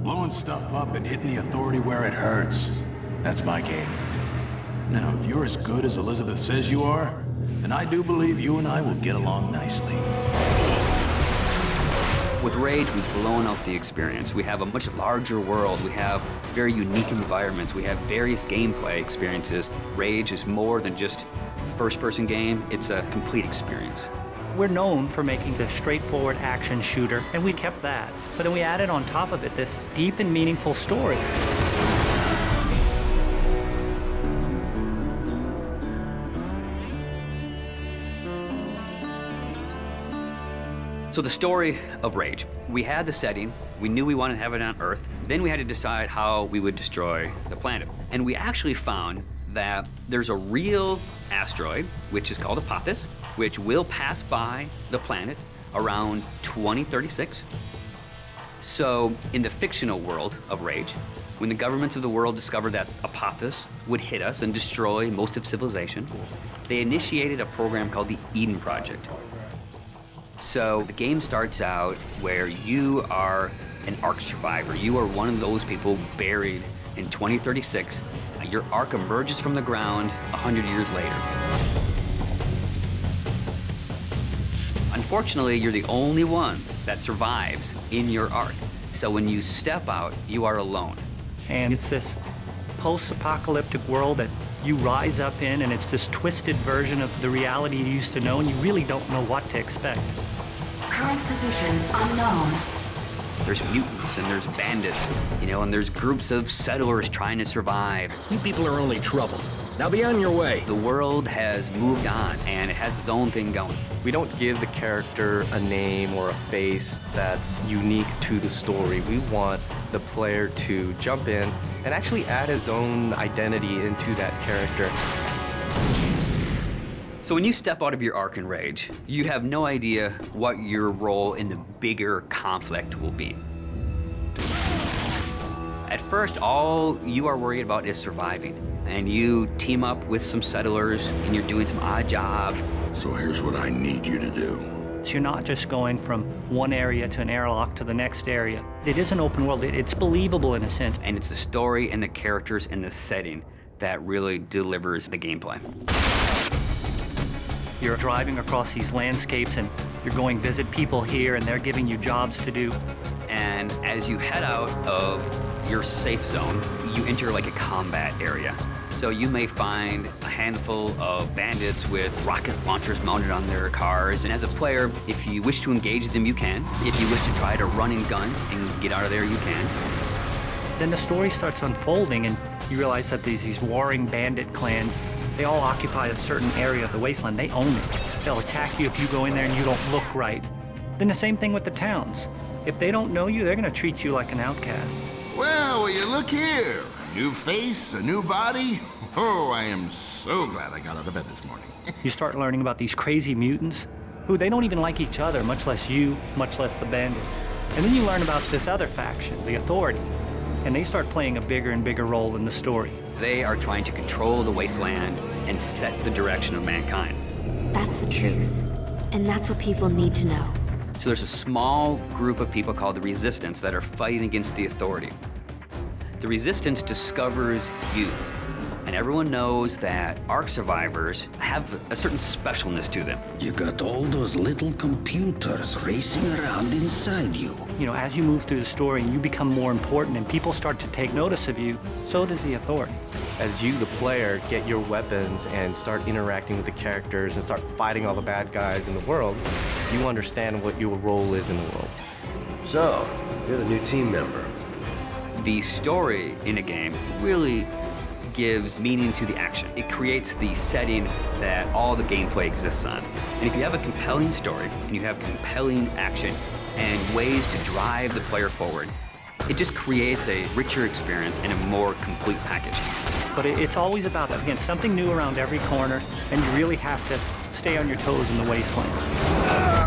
Blowing stuff up and hitting the authority where it hurts. That's my game. Now, if you're as good as Elizabeth says you are, then I do believe you and I will get along nicely. With Rage, we've blown out the experience. We have a much larger world. We have very unique environments. We have various gameplay experiences. Rage is more than just a first-person game. It's a complete experience. We're known for making this straightforward action shooter, and we kept that. But then we added on top of it this deep and meaningful story. So the story of Rage. We had the setting, we knew we wanted to have it on Earth, then we had to decide how we would destroy the planet. And we actually found that there's a real asteroid, which is called Apophis, which will pass by the planet around 2036. So in the fictional world of Rage, when the governments of the world discovered that Apophis would hit us and destroy most of civilization, they initiated a program called the Eden Project. So the game starts out where you are an Ark survivor. You are one of those people buried in 2036. Your Ark emerges from the ground 100 years later. Unfortunately, you're the only one that survives in your Ark. So when you step out, you are alone. And it's this post-apocalyptic world that you rise up in, and it's this twisted version of the reality you used to know, and you really don't know what to expect. Current position unknown. There's mutants and there's bandits, you know, and there's groups of settlers trying to survive. You people are only trouble. Now be on your way. The world has moved on, and it has its own thing going. We don't give the character a name or a face that's unique to the story. We want the player to jump in and actually add his own identity into that character. So when you step out of your Ark in Rage, you have no idea what your role in the bigger conflict will be. At first, all you are worried about is surviving. And you team up with some settlers, and you're doing some odd jobs. So here's what I need you to do. So you're not just going from one area to an airlock to the next area. It is an open world. It's believable in a sense. And it's the story and the characters and the setting that really delivers the gameplay. You're driving across these landscapes, and you're going visit people here, and they're giving you jobs to do. And as you head out of your safe zone, you enter like a combat area. So you may find a handful of bandits with rocket launchers mounted on their cars. And as a player, if you wish to engage them, you can. If you wish to try to run and gun and get out of there, you can. Then the story starts unfolding, and you realize that these warring bandit clans, they all occupy a certain area of the wasteland. They own it. They'll attack you if you go in there and you don't look right. Then the same thing with the towns. If they don't know you, they're going to treat you like an outcast. Well, will you look here? A new face, a new body. Oh, I am so glad I got out of bed this morning. You start learning about these crazy mutants who they don't even like each other, much less you, much less the bandits. And then you learn about this other faction, the Authority, and they start playing a bigger and bigger role in the story. They are trying to control the wasteland and set the direction of mankind. That's the truth. And that's what people need to know. So there's a small group of people called the Resistance that are fighting against the Authority. The Resistance discovers you. And everyone knows that Ark survivors have a certain specialness to them. You got all those little computers racing around inside you. You know, as you move through the story and you become more important and people start to take notice of you, so does the Authority. As you, the player, get your weapons and start interacting with the characters and start fighting all the bad guys in the world, you understand what your role is in the world. So, you're the new team member. The story in a game really gives meaning to the action. It creates the setting that all the gameplay exists on. And if you have a compelling story, and you have compelling action, and ways to drive the player forward, it just creates a richer experience and a more complete package. But it's always about, again, something new around every corner, and you really have to stay on your toes in the wasteland.